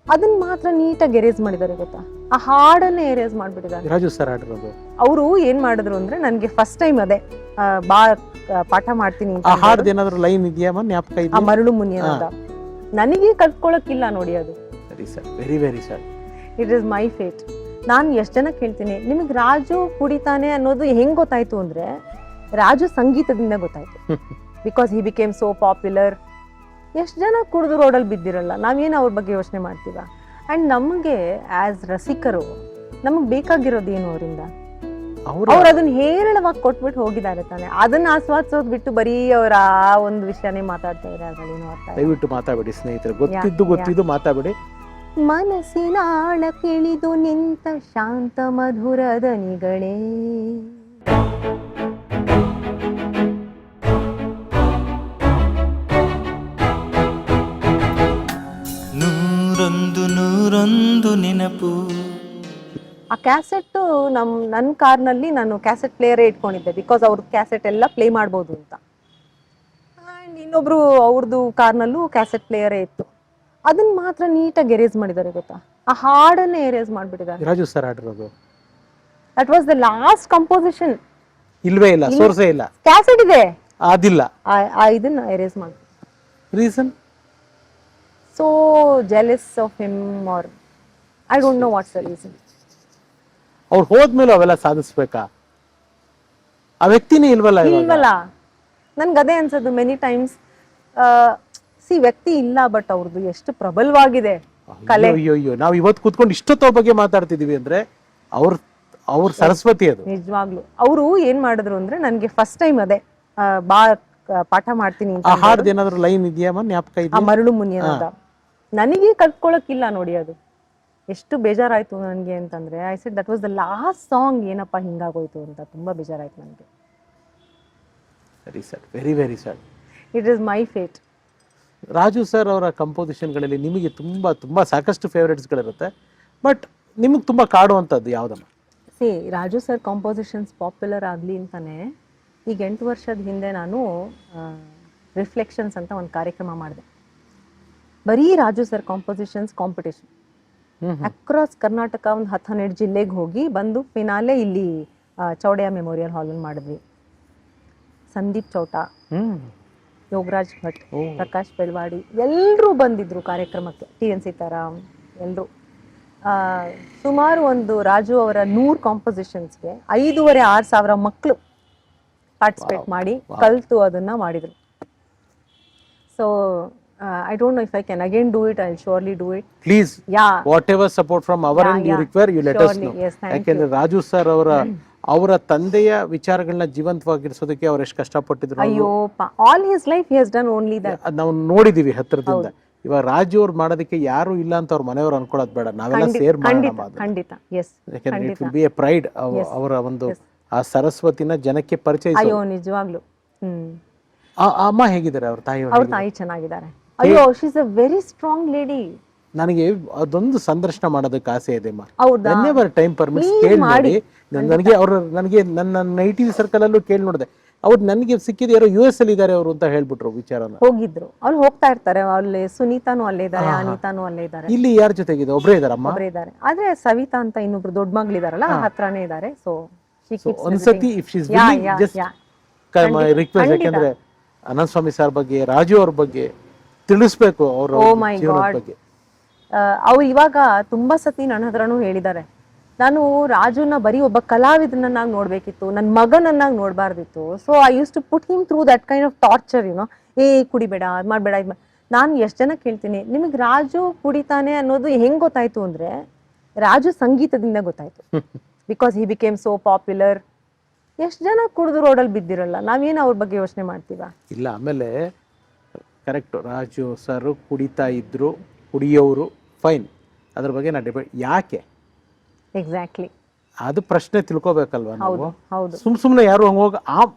ಅದನ್ನ ಮಾತ್ರ ನೀಟಾಗಿ ಎರೇಸ್ ಮಾಡಿದ್ದಾರೆ ಗೊತ್ತಾ, ಆ ಹಾಡನ್ನೇ ಎರೇಸ್ ಮಾಡ್ಬಿಟ್ಟಿದ್ದಾರೆ. ರಾಜು ಸರ್ ಹಾಡಿರೋದು ಅವರು ಏನ್ ಮಾಡಿದ್ರು ಅಂದ್ರೆ ನನ್ಗೆ ಫಸ್ಟ್ ಟೈಮ್ ಅದೇ ಬಾ ಪಾಠ ಮಾಡ್ತೀನಿ ಆ ಹಾಡ್ದು ಏನಾದ್ರು ಲೈನ್ ಇದೆಯಾ ಜ್ಞಾಪಕ ಆ ಇದೆಯಾ? ಮರಳು ಮುನಿಯ ಅಂತ. ನನಗೆ ಕಲ್ತ್ಕೊಳಕ್ಕಿಲ್ಲ ನೋಡಿ ಅದು. ಸರಿ sir, very very sir. It is my fate. ನಾನು ಎಷ್ಟು ಜನ ಕೇಳ್ತೀನಿ ನಿಮಗೆ ರಾಜು ಕುಡಿತಾನೆ ಅನ್ನೋದು ಹೆಂಗ್ ಗೊತ್ತಾಯ್ತು ಅಂದ್ರೆ ರಾಜು ಸಂಗೀತದಿಂದ ಗೊತ್ತಾಯ್ತು. Because he became so popular. ಎಷ್ಟು ಜನ ಕುಡಿದು ರೋಡಲ್ಲಿ ಬಿದ್ದಿರಲ್ಲ, ನಾವೇನು ಅವ್ರ ಬಗ್ಗೆ ಯೋಚನೆ ಮಾಡ್ತೀವ? ಆ್ಯಂಡ್ ನಮಗೆ ಆ್ಯಸ್ ರಸಿಕರು ನಮಗೆ ಬೇಕಾಗಿರೋದು ಏನು ಅವರಿಂದ? ಅವ್ರು ಅದನ್ನ ಹೇರಳವಾಗಿ ಕೊಟ್ಬಿಟ್ಟು ಹೋಗಿದ್ದಾರೆ ತಾನೆ. ಅದನ್ನ ಆಸ್ವಾದಿಸೋದು ಬಿಟ್ಟು ಬರೀ ಅವರ ಆ ಒಂದು ವಿಷಯನೇ ಮಾತಾಡ್ತಾ ಇದ್ದಾರೆ. ಅದ್ರಲ್ಲಿ ಅರ್ಥ ಇಲ್ಲ. ದಯವಿಟ್ಟು ಮಾತಾಡಬೇಡಿ ಸ್ನೇಹಿತರೆ, ಗೊತ್ತಿದ್ದು ಮಾತಾಡಬೇಡಿ. ಮನಸ್ಸಿನ ಆಳ ಕಿಳಿದು ನಿಂತ ಶಾಂತ ಮಧುರ ದನಿಗಳೇ, ನೂರೊಂದು ನೆನಪು. ಆ ಕ್ಯಾಸೆಟ್ ನನ್ನ ಕಾರ್ನಲ್ಲಿ ನಾನು ಕ್ಯಾಸೆಟ್ ಪ್ಲೇಯರೇ ಇಟ್ಕೊಂಡಿದ್ದೆ. ಬಿಕಾಸ್ ಅವ್ರ ಕ್ಯಾಸೆಟ್ ಎಲ್ಲ ಪ್ಲೇ ಮಾಡ್ಬೋದು ಅಂತ. ಆ್ಯಂಡ್ ಇನ್ನೊಬ್ರು ಅವ್ರದ್ದು ಕಾರ್ನಲ್ಲೂ ಕ್ಯಾಸೆಟ್ ಪ್ಲೇಯರೇ ಇತ್ತು. ಅದನ್ನ ಮಾತ್ರ ನೀಟಾಗಿ ಎರೇಸ್ ಮಾಡಿದ್ದಾರೆ ಗೊತ್ತಾ, ಆ ಹಾಡನ್ನೇ ಎರೇಸ್ ಮಾಡ್ಬಿಟ್ಟಿದ್ದಾರೆ. ರಾಜು ಸರ್ ಹಾಡಿರೋದು that was the last composition. ಇಲ್ವೇ ಇಲ್ಲ, ಸೋರ್ಸೇ ಇಲ್ಲ, ಕ್ಯಾಸೆಟ್ ಇದೆ ಅದಿಲ್ಲ. ಇದನ್ನ ಎರೇಸ್ ಮಾಡಿ. Reason? So jealous of him, or I don't know what's the reason. ಅವ್ರು ಹೋದ್ಮೇಲೆ ಅವೆಲ್ಲ ಸಾಧಿಸ್ಬೇಕಾ? ಆ ವ್ಯಕ್ತಿನೇ ಇಲ್ವಲ್ಲ. ನನ್ಗೆ ಅದೇ ಅನ್ಸೋದು ಮೆನಿ ಟೈಮ್ಸ್. ವ್ಯಕ್ತಿ ಇಲ್ಲ, ಬಟ್ ಅವ್ರದ್ದು ಎಷ್ಟು ಪ್ರಬಲವಾಗಿದೆ ಕಲೆ. ಅಯ್ಯೋ, ನಾವು ಇವತ್ತು ಕೂತ್ಕೊಂಡು ಇಷ್ಟೊತ್ತ ಬಗ್ಗೆ ಮಾತಾಡ್ತಿದೀವಿ ಅಂದ್ರೆ ಅವ್ರ ಸರಸ್ವತಿ ಅದು ನಿಜವಾಗ್ಲು. ಅವರು ಏನ್ ಮಾಡಿದ್ರು ಅಂದ್ರೆ ನನ್ಗೆ ಫಸ್ಟ್ ಟೈಮ್ ಅದೇ ಬಾ ಪಾಠ ಮಾಡ್ತೀನಿ ಆ ಹಾಡ್ದು ಏನಾದ್ರು ಲೈನ್ ಇದೆಯಾ ಜ್ಞಾಪಕ ಆ ಇದೆಯಾ? ಮರಳು ಮುನಿಯ ಅಂತ. ನನಗೆ ಕಲ್ತ್ಕೊಳಕ್ಕಿಲ್ಲ ನೋಡಿ ಅದು. ಎಷ್ಟು ಬೇಜಾರಾಯ್ತು ನನಗೆ ಅಂತಂದ್ರೆ, I said that was the last song. ಏನಪ್ಪ ಹಿಂಗಾಗೋಯ್ತು ಅಂತ ತುಂಬಾ ಬೇಜಾರಾಯ್ತು ನನಗೆ. ಸರಿ sir, very very sir. It is my fate. Raju sir ಅವರ ಕಂಪೋಸಿಷನ್ಗಳಲ್ಲಿ ನಿಮಗೆ ತುಂಬಾ ಸಾಕಷ್ಟು ಫೇವ್ರೇಟ್ಸ್ಗಳಿರುತ್ತೆ, ಬಟ್ ನಿಮಗೆ ತುಂಬಾ ಕಾಡುವಂಥದ್ದು ಯಾವುದಮ್ಮ? ರಾಜು ಸರ್ ಕಾಂಪೋಸಿಷನ್ಸ್ ಪಾಪ್ಯುಲರ್ ಆಗಲಿ ಅಂತಾನೆ ಈಗ 8 ವರ್ಷದ ಹಿಂದೆ ನಾನು ರಿಫ್ಲೆಕ್ಷನ್ಸ್ ಅಂತ ಒಂದು ಕಾರ್ಯಕ್ರಮ ಮಾಡಿದೆ. ಬರೀ Raju sir compositions competition across Karnataka ಒಂದು 10-12 ಜಿಲ್ಲೆಗೆ ಹೋಗಿ ಬಂದು ಫಿನಾಲೆ ಇಲ್ಲಿ ಚೌಡಯ್ಯ ಮೆಮೋರಿಯಲ್ ಹಾಲಲ್ಲಿ ಮಾಡಿದ್ವಿ. ಸಂದೀಪ್ ಚೌಟ, ಯೋಗರಾಜ್ ಭಟ್, ಪ್ರಕಾಶ್ ಬೆಳವಾಡಿ ಎಲ್ಲರೂ ಬಂದಿದ್ರು ಕಾರ್ಯಕ್ರಮಕ್ಕೆ. TN ಸೀತಾರಾಮ್ ಎಲ್ಲರೂ. ಸುಮಾರು ಒಂದು ರಾಜು ಅವರ 100 ಕಾಂಪೋಸಿಷನ್ಸ್ಗೆ 5,500-6,000 ಮಕ್ಕಳು ಪಾರ್ಟಿಸಿಪೇಟ್ ಮಾಡಿ ಕಲ್ತು ಅದನ್ನ ಮಾಡಿದ್ರು. So I don't know if I can again do it. I'll surely do it. Please, yeah, whatever support from our end you require, you let us know. Yes, thank ಯಾಕೆಂದ್ರೆ ರಾಜು ಸರ್ ಅವರ ತಂದೆಯ ವಿಚಾರಗಳನ್ನ ಜೀವಂತವಾಗಿರಿಸೋದಕ್ಕೆ ಅವ್ರು ಎಷ್ಟು ಕಷ್ಟಪಟ್ಟಿದ್ರು. ಅಯ್ಯೋ, all his life he has done only that. ನಾವು ನೋಡಿದೀವಿ ಹತ್ರದಿಂದ. ಇವಾಗ ರಾಜು ಅವ್ರು ಮಾಡೋದಕ್ಕೆ ಯಾರು ಇಲ್ಲ ಅಂತ ಅವ್ರ ಮನೆಯವರು ಅನ್ಕೊಳ್ಳೋದು ಬೇಡ, ನಾವೆಲ್ಲ ಸೇರ್ ಮಾಡೋಣ. ಖಂಡಿತ, ಎಸ್. ಯಾಕೆಂದ್ರೆ it will be A pride. ಅವರ ಒಂದು ಆ ಸರಸ್ವತಿನ ಜನಕ್ಕೆ ಪರಿಚಯ. ಅಯ್ಯೋ, ನಿಜವಾಗ್ಲು. ಅಮ್ಮ ಹೇಗಿದ್ದಾರೆ? ಅವ್ರ ತಾಯಿ ಚೆನ್ನಾಗಿದ್ದಾರೆ. ಅಯ್ಯೋ, she is a very strong lady. ನನಗೆ ಅದೊಂದು ಸಂದರ್ಶನ ಮಾಡೋದಕ್ಕೆ ಆಸೆ ಇದೆ. ಟೈಮ್ ಪರ್ಮಿಟ್ಸ್ ಕೇಳಿ ನೋಡಿ. ನನಗೆ ನನ್ನ ನೈಟಿ ಸರ್ಕಲ್ ಅಲ್ಲೂ ಕೇಳಿ ನೋಡಿದೆ. ಅವ್ರು ನನಗೆ ಸಿಕ್ಕಿದ ಯಾರೋ US ಅಲ್ಲಿ ಇದ್ದಾರೆ ಅವರು ಅಂತ ಹೇಳ್ಬಿಟ್ರು ವಿಚಾರನ. ಹೋಗಿದ್ರು, ಅವ್ರು ಹೋಗ್ತಾ ಇರ್ತಾರೆ. ಅಲ್ಲಿ ಸುನೀತಾನು ಅಲ್ಲೇ ಇದ್ದಾರೆ, ಅನಿತಾನು ಅಲ್ಲೇ ಇದ್ದಾರೆ. ಇಲ್ಲಿ ಯಾರ ಜೊತೆಗಿದೆ? ಒಬ್ಬರೇ ಇದಾರಮ್ಮ? ಒಬ್ಬರೇ ಇದ್ದಾರೆ. ಆದ್ರೆ ಸವಿತಾ ಅಂತ ಇನ್ನೊಬ್ರು ದೊಡ್ಡ ಮಗಳಿದಾರಲ್ಲ, ಹತ್ರನೇ ಇದ್ದಾರೆ. ಸೊ ಒಂದ್ಸತಿ if she is willing, just request. ಯಾಕಂದ್ರೆ ಅನಂತ ಸ್ವಾಮಿ ಸರ್ ಬಗ್ಗೆ, ರಾಜು ಅವ್ರ ಬಗ್ಗೆ ತಿಳಿಸ್ಬೇಕು ಅವ್ರ ಜೀವನದ ಬಗ್ಗೆ. ಅವ್ರು ಇವಾಗ ತುಂಬಾ ಸತಿ ನನ್ನ ಹತ್ರನೂ ಹೇಳಿದ್ದಾರೆ, ನಾನು ರಾಜುನ ಬರೀ ಒಬ್ಬ ಕಲಾವಿದನನ್ನಾಗಿ ನೋಡ್ಬೇಕಿತ್ತು, ನನ್ನ ಮಗನನ್ನಾಗಿ ನೋಡ್ಬಾರ್ದಿತ್ತು. So I use to put him through that kind of torture, ಕುಡಿಬೇಡ, ಅದ್ ಮಾಡ್ಬೇಡ, ನಾನು ಎಷ್ಟು ಜನ ಕೇಳ್ತೀನಿ, ನಿಮಗೆ ರಾಜು ಕುಡಿತಾನೆ ಅನ್ನೋದು ಹೆಂಗ್ ಗೊತ್ತಾಯ್ತು ಅಂದ್ರೆ ರಾಜು ಸಂಗೀತದಿಂದ ಗೊತ್ತಾಯ್ತು. Because he became so popular. ಎಷ್ಟು ಜನ ಕುಡಿದು ರೋಡಲ್ಲಿ ಬಿದ್ದಿರಲ್ಲ, ನಾವೇನು ಅವ್ರ ಬಗ್ಗೆ ಯೋಚನೆ ಮಾಡ್ತೀವ? ಇಲ್ಲ. ಆಮೇಲೆ ಕರೆಕ್ಟ್, ರಾಜು ಸರ್ ಕುಡಿತಾ ಇದ್ರು, ಕುಡಿಯೋರು ಫೈನ್, ಅದ್ರ ಬಗ್ಗೆ ನಾ ಡಿಬೇಟ್. ಯಾಕೆ? ಎಕ್ಸಾಕ್ಟ್ಲಿ, ಅದು ಪ್ರಶ್ನೆ ತಿಳ್ಕೊಬೇಕಲ್ವಾ ನಾವು. ಸುಮ್ಮನೆ ಯಾರು ಹೋಗ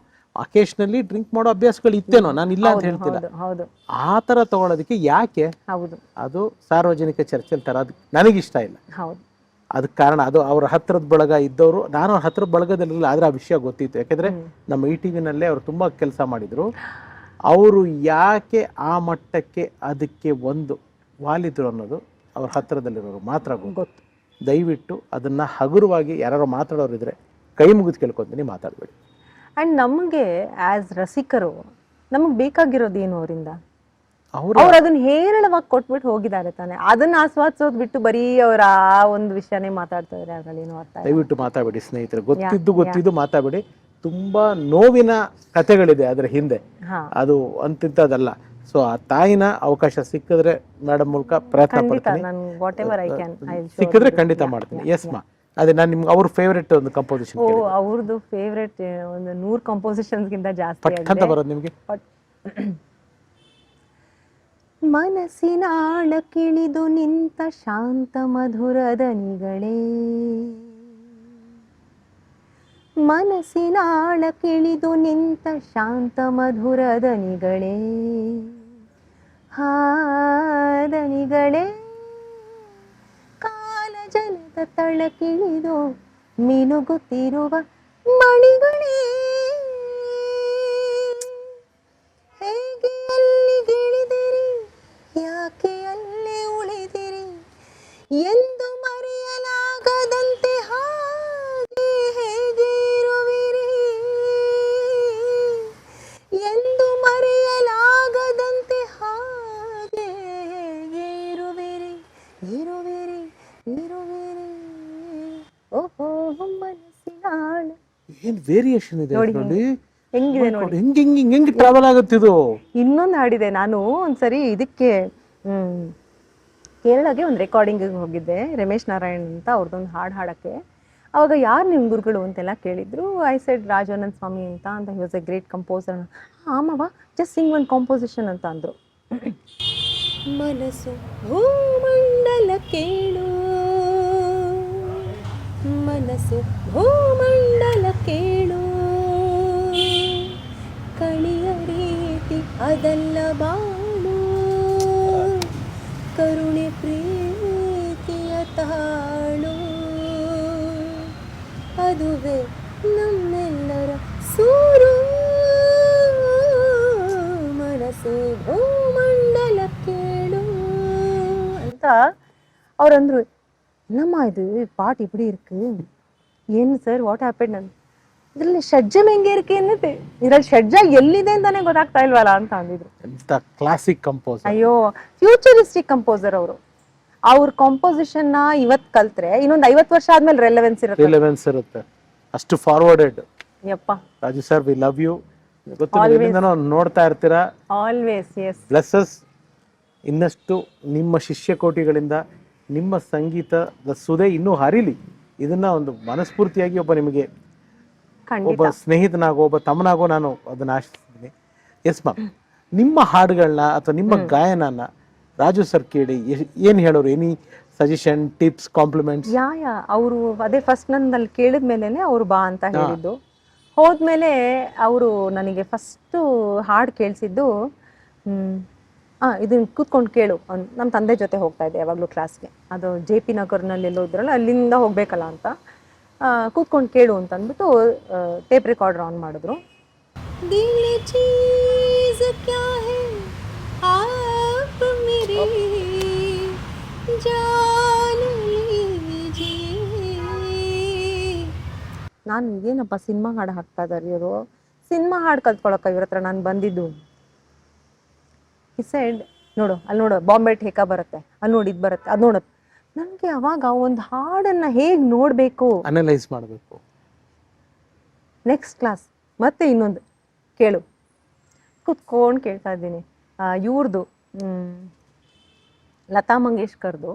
ಅಕೇಶನಲ್ಲಿ ಡ್ರಿಂಕ್ ಮಾಡೋ ಅಭ್ಯಾಸಗಳು ಇತ್ತೇನೋ, ನಾನು ಇಲ್ಲ ಅಂತ ಹೇಳ್ತಿಲ್ಲ. ಆ ತರ ತಗೊಳ್ಳೋದಕ್ಕೆ ಯಾಕೆ? ಅದು ಸಾರ್ವಜನಿಕ ಚರ್ಚೆಲ್ ತರ ನನಗಿಷ್ಟ ಇಲ್ಲ. ಅದಕ್ಕೆ ಕಾರಣ ಅದು ಅವ್ರ ಹತ್ರದ ಬಳಗ ಇದ್ದವರು. ನಾನು ಅವ್ರ ಹತ್ರದ ಬಳಗದಲ್ಲಿರಲಿಲ್ಲ, ಆದ್ರೆ ಆ ವಿಷಯ ಗೊತ್ತಿತ್ತು. ಯಾಕಂದ್ರೆ ನಮ್ಮ ETVನಲ್ಲೇ ಅವ್ರು ತುಂಬಾ ಕೆಲಸ ಮಾಡಿದ್ರು. ಅವರು ಯಾಕೆ ಆ ಮಟ್ಟಕ್ಕೆ ಅದಕ್ಕೆ ಒಂದು ವಾಲಿದ್ರು ಅನ್ನೋದು ಅವ್ರ ಹತ್ತಿರದಲ್ಲಿರೋರು ಮಾತ್ರ ಗೊತ್ತು. ದಯವಿಟ್ಟು ಅದನ್ನು ಹಗುರವಾಗಿ ಯಾರು ಮಾತಾಡೋರಿದ್ರೆ ಕೈ ಮುಗಿದು ಕೇಳ್ಕೊತೀನಿ, ಮಾತಾಡಬೇಡಿ. ಆ್ಯಂಡ್ ನಮಗೆ ಆ್ಯಸ್ ರಸಿಕರು ನಮಗೆ ಬೇಕಾಗಿರೋದೇನು ಅವರಿಂದ? ಅವರು ಅವ್ರು ಅದನ್ನ ಹೇರಳವಾಗಿ ಕೊಟ್ಬಿಟ್ಟು ಹೋಗಿದ್ದಾರೆ ತಾನೆ, ಅದನ್ನ ಆಸ್ವಾದಿಸೋದು ಬಿಟ್ಟು ಬರೀ ಅವ್ರ ಆ ಒಂದು ವಿಷಯನೇ ಮಾತಾಡ್ತಾ ಇದ್ದಾರೆ. ಅದ್ರಲ್ಲಿ ಏನು ಅರ್ಥ ಇಲ್ಲ. ದಯವಿಟ್ಟು ಮಾತಾಡಬೇಡಿ ಸ್ನೇಹಿತರೆ, ಗೊತ್ತಿದ್ದು ಮಾತಾಡಬೇಡಿ. ತುಂಬಾ ನೋವಿನ ಕಥೆಗಳಿದೆ ಅದರ ಹಿಂದೆ, ಅದು ಅಂತಿಂತದಲ್ಲ. ಸೊ ಆ ತಾಯಿನ ಅವಕಾಶ ಸಿಕ್ಕಿದ್ರೆ ಮೇಡಮ್ ಮೂಲಕ ಪ್ರಯತ್ನ ಪಡ್ತೀನಿ, ಸಿಕ್ಕಿದ್ರೆ ಖಂಡಿತ ಮಾಡ್ತೀನಿ. ಎಸ್ ಮಾ, ಅದೇ ನಾನು ನಿಮ್ಗೆ ಅವ್ರ ಫೇವ್ರೆಟ್ ಒಂದು ಕಂಪೋಸಿಷನ್. ಅವ್ರದ್ದು ಫೇವ್ರೆಟ್ ಒಂದು 100 ಕಂಪೋಸಿಷನ್ಸ್ಗಿಂತ ಜಾಸ್ತಿ ಪಟ್ ಅಂತ ಬರೋದು ನಿಮಗೆ. ಮನಸ್ಸಿನ ಆಳಕ್ಕಿಳಿದು ನಿಂತ ಶಾಂತ ಮಧುರ ದನಿಗಳೇ, ಮನಸ್ಸಿನ ಆಳಕ್ಕಿಳಿದು ನಿಂತ ಶಾಂತ ಮಧುರ ದನಿಗಳೇ, ದನಿಗಳೇ, ಕಾಲ ಜಲದ ತಳಕಿಳಿದು ಮಿನುಗುತ್ತಿರುವ ಮಣಿಗಳೇ, ಹೇಗೆ ಅಲ್ಲಿಗಿಳಿದಿರಿ, ಯಾಕೆ ಅಲ್ಲೇ ಉಳಿದಿರಿ, ಎಂದು ಮರೆಯಲಾಗದಂತೆ ಹಾಗೆ ಹೇಗೆ ಇರುವಿರಿ, ಎಂದು ಮರೆಯಲಾಗದಂತೆ ಹಾಗೆ ಹೇಗೆ ಇರುವಿರಿ, ಇರುವಿರಿ, ಇರುವಿರಿ, ಓಹೋ ಮನಸ್ಸಿನ ಆಳ. ಏನ್ ವೇರಿಯೇಷನ್ ಇದೆ ನೋಡಿ, ಹೆಂಗಿದೆ ನೋಡಿ, ಹೆಂಗೆ ಟ್ರಾವೆಲ್ ಆಗುತ್ತಿದು. ಇನ್ನೊಂದು ಹಾಡಿದೆ, ನಾನು ಒಂದ್ಸರಿ ಇದಕ್ಕೆ ಕೇರಳಗೆ ಒಂದು ರೆಕಾರ್ಡಿಂಗಿಗೆ ಹೋಗಿದ್ದೆ, ರಮೇಶ್ ನಾರಾಯಣ್ ಅಂತ ಅವ್ರದ್ದೊಂದು ಹಾಡು ಹಾಡೋಕ್ಕೆ. ಅವಾಗ ಯಾರು ನಿಮ್ಮ ಗುರುಗಳು ಅಂತೆಲ್ಲ ಕೇಳಿದ್ರು. ಐ ಸೆಡ್ ರಾಜಾನಂದ ಸ್ವಾಮಿ ಅಂತ he was a great composer. ಆಮವ ಜಸ್ಟ್ ಸಿಂಗ್ ಒನ್ ಕಾಂಪೋಸಿಷನ್ ಅಂತ ಅಂದರು. ಮನಸ್ಸು ಭೂಮಂಡಲ ಕೇಳು, ಮನಸ್ಸು ಭೂಮಂಡಲ ಕೇಳು, ಕಣಿಯ ರೀತಿ ಅದಲ್ಲ ಬಾಳು, ಕರುಣೆ ಪ್ರೀತಿಯ ತಾಳು, ಅದುವೇ ನಮ್ಮೆಲ್ಲರ ಸೂರು, ಮನಸ್ಸು ಭೂಮಂಡಲ ಕೇಳು ಅಂತ ಅವ್ರಂದ್ರು. ನಮ್ಮ ಇದು ಪಾಟ್ ಇಪ್ಪಡಿ ಇருக்கு, ಏನು ಸರ್ ವಾಟ್ ಹ್ಯಾಪೆಂಡ್ ಅಂತ. ಇದರಲ್ಲಿ ಷಡ್ಜಮ್ ಹೆಂಗೆ ಇருக்கு ಅನ್ನತ್ತೆ, ಇದ್ರಲ್ಲಿ ಷಡ್ಜ ಎಲ್ಲಿದೆ ಅಂತಾನೆ ಗೊತ್ತಾಗ್ತಾ ಇಲ್ವಲ್ಲ ಅಂತ ಅಂದಿದ್ರು. ಎಂತ ಕ್ಲಾಸಿಕ್ ಕಂಪೋಸರ್. ಅಯ್ಯೋ ಫ್ಯೂಚರಿಸ್ಟಿಕ್ ಕಂಪೋಸರ್ ಅವರು. ಅವ್ರ ಕಂಪೋಸಿಷನ್ ನ ಇವತ್ ಕಲ್ತ್ರೆ ಇನ್ನೊಂದು 50 ವರ್ಷ ಆದ್ಮೇಲೆ ರಿಲೆವೆನ್ಸ್ ಇರುತ್ತೆ. ಅಷ್ಟು ಫಾರ್ವರ್ಡೆಡ್. ಯಪ್ಪ Raju sir, we love you. ನೋಡ್ತಾ ಇರ್ತೀರಾ ಆಲ್ವೇಸ್. S, blesses. ಇನ್ನಷ್ಟು ನಿಮ್ಮ ಶಿಷ್ಯ ಕೋಟಿಗಳಿಂದ ನಿಮ್ಮ ಸಂಗೀತದ ಸುದೆ ಇನ್ನೂ ಹರಿಲಿ. ಇದನ್ನ ಒಂದು ಮನಸ್ಫೂರ್ತಿಯಾಗಿ ನಿಮಗೆ ಒಬ್ಬ ಸ್ನೇಹಿತನಾಗೋ ಒಬ್ಬ ತಮ್ಮನಾಗೋ ನಾನು ಅದನ್ನ ಆಶಿಸ್ತೀನಿ. ಎಸ್ ಮ್ಯಾಮ್, ನಿಮ್ಮ ಹಾಡುಗಳನ್ನ ಅಥವಾ ನಿಮ್ಮ ಗಾಯನನ ರಾಜು ಸರ್ ಕೇಳಿ ಏನ್ ಹೇಳೋರು? Any suggestion, tips, compliments? ಅವರು ಅದೇ ಫಸ್ಟ್ ನಂದಲ್ಲಿ ಕೇಳಿದ್ಮೇಲೆ ಅವ್ರು ಬಾ ಅಂತ ಹೇಳಿದ್ದು. ಹೋದ್ಮೇಲೆ ಅವರು ನನಗೆ ಫಸ್ಟು ಹಾಡು ಕೇಳಿಸಿದ್ದು, ಇದನ್ನ ಕೂತ್ಕೊಂಡು ಕೇಳು, ನಮ್ಮ ತಂದೆ ಜೊತೆ ಹೋಗ್ತಾ ಇದ್ದೆ ಯಾವಾಗಲೂ ಕ್ಲಾಸ್ಗೆ. ಅದು JP ನಗರ್ನಲ್ಲಿ ಎಲ್ಲೋ ಇದ್ರಲ್ಲ, ಅಲ್ಲಿಂದ ಹೋಗ್ಬೇಕಲ್ಲ ಅಂತ, ಕೂತ್ಕೊಂಡು ಕೇಳು ಅಂತ ಅಂದ್ಬಿಟ್ಟು ಟೇಪ್ ರೆಕಾರ್ಡರ್ ಆನ್ ಮಾಡಿದ್ರು. ನಾನು ಇದೇನಪ್ಪ ಸಿನಿಮಾ ಹಾಡು ಹಾಕ್ತಾ ಇದ್ದಾರೆ ಇವರು, ಸಿನಿಮಾ ಹಾಡು ಕಲ್ತ್ಕೊಳಕ್ಕ ಇವ್ರ ಹತ್ರ ನಾನು ಬಂದಿದ್ದು. ಈ ಸೈಡ್ ನೋಡು, ಅಲ್ಲಿ ನೋಡು ಬಾಂಬೆ ಠೇಕಾ ಬರುತ್ತೆ, ಅಲ್ಲಿ ನೋಡಿ ಇದು ಬರುತ್ತೆ, ಅದು ನೋಡುತ್ತೆ. ನನಗೆ ಅವಾಗ ಒಂದು ಹಾಡನ್ನ ಹೇಗೆ ನೋಡಬೇಕು, ಅನಲೈಸ್ ಮಾಡಬೇಕು. ನೆಕ್ಸ್ಟ್ ಕ್ಲಾಸ್ ಮತ್ತೆ ಇನ್ನೊಂದು ಕೇಳು, ಕುತ್ಕೊಂಡು ಕೇಳ್ತಾ ಇದ್ದೀನಿ. ಇವ್ರದ್ದು ಲತಾ ಮಂಗೇಶ್ಕರ್ದು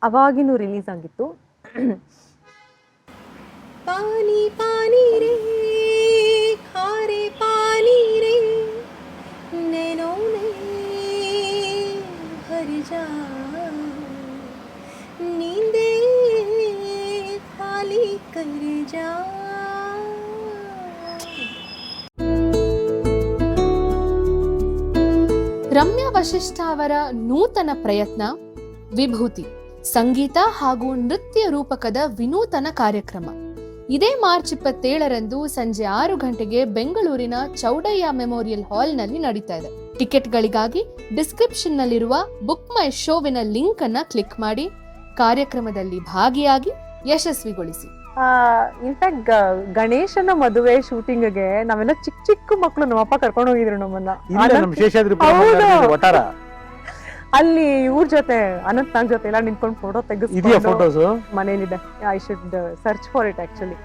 ಅವಾಗಿನೂ ರಿಲೀಸ್ ಆಗಿತ್ತು. ಪಾನಿ ಪಾನಿ ರೇ ಖಾರೆ ಪಾನಿ ರೇ ನೈನೋ ನೇ ಭರ್ ಜಾ ನೀಂದೇ ಖಾಲಿ ಕರ್ ಜಾ. ರಮ್ಯಾ ವಶಿಷ್ಠ ಅವರ ನೂತನ ಪ್ರಯತ್ನ ವಿಭೂತಿ, ಸಂಗೀತ ಹಾಗೂ ನೃತ್ಯ ರೂಪಕದ ವಿನೂತನ ಕಾರ್ಯಕ್ರಮ ಇದೇ ಮಾರ್ಚ್ 27ರಂದು ಸಂಜೆ 6 ಗಂಟೆಗೆ ಬೆಂಗಳೂರಿನ ಚೌಡಯ್ಯ ಮೆಮೋರಿಯಲ್ ಹಾಲ್ನಲ್ಲಿ ನಡೀತಾ ಇದೆ. ಟಿಕೆಟ್ಗಳಿಗಾಗಿ ಡಿಸ್ಕ್ರಿಪ್ಷನ್ನಲ್ಲಿರುವ ಬುಕ್ ಮೈ ಶೋವಿನ ಲಿಂಕ್ ಅನ್ನ ಕ್ಲಿಕ್ ಮಾಡಿ ಕಾರ್ಯಕ್ರಮದಲ್ಲಿ ಭಾಗಿಯಾಗಿ ಯಶಸ್ವಿಗೊಳಿಸಿ. ಇನ್ಫ್ಯಾಕ್ಟ್ ಗಣೇಶನ ಮದುವೆ ಶೂಟಿಂಗ್ಗೆ ನಾವೆಲ್ಲ ಚಿಕ್ಕ ಚಿಕ್ಕ ಮಕ್ಕಳು ನಮ್ಮಪ್ಪ ಕರ್ಕೊಂಡು ಹೋಗಿದ್ರು ನಮ್ಮನ್ನ. ಒಟ್ಟಾರ ಅಲ್ಲಿ ಇವ್ರ ಜೊತೆ ಅನಂತ್ ನಾಗ್ ಜೊತೆ ಎಲ್ಲ ನಿಂತ್ಕೊಂಡು ಫೋಟೋ ಇದೆಯಾ ತೆಗೆದು ಫೋಟೋಸ್ ಮನೇಲಿದೆ. I should search for it actually.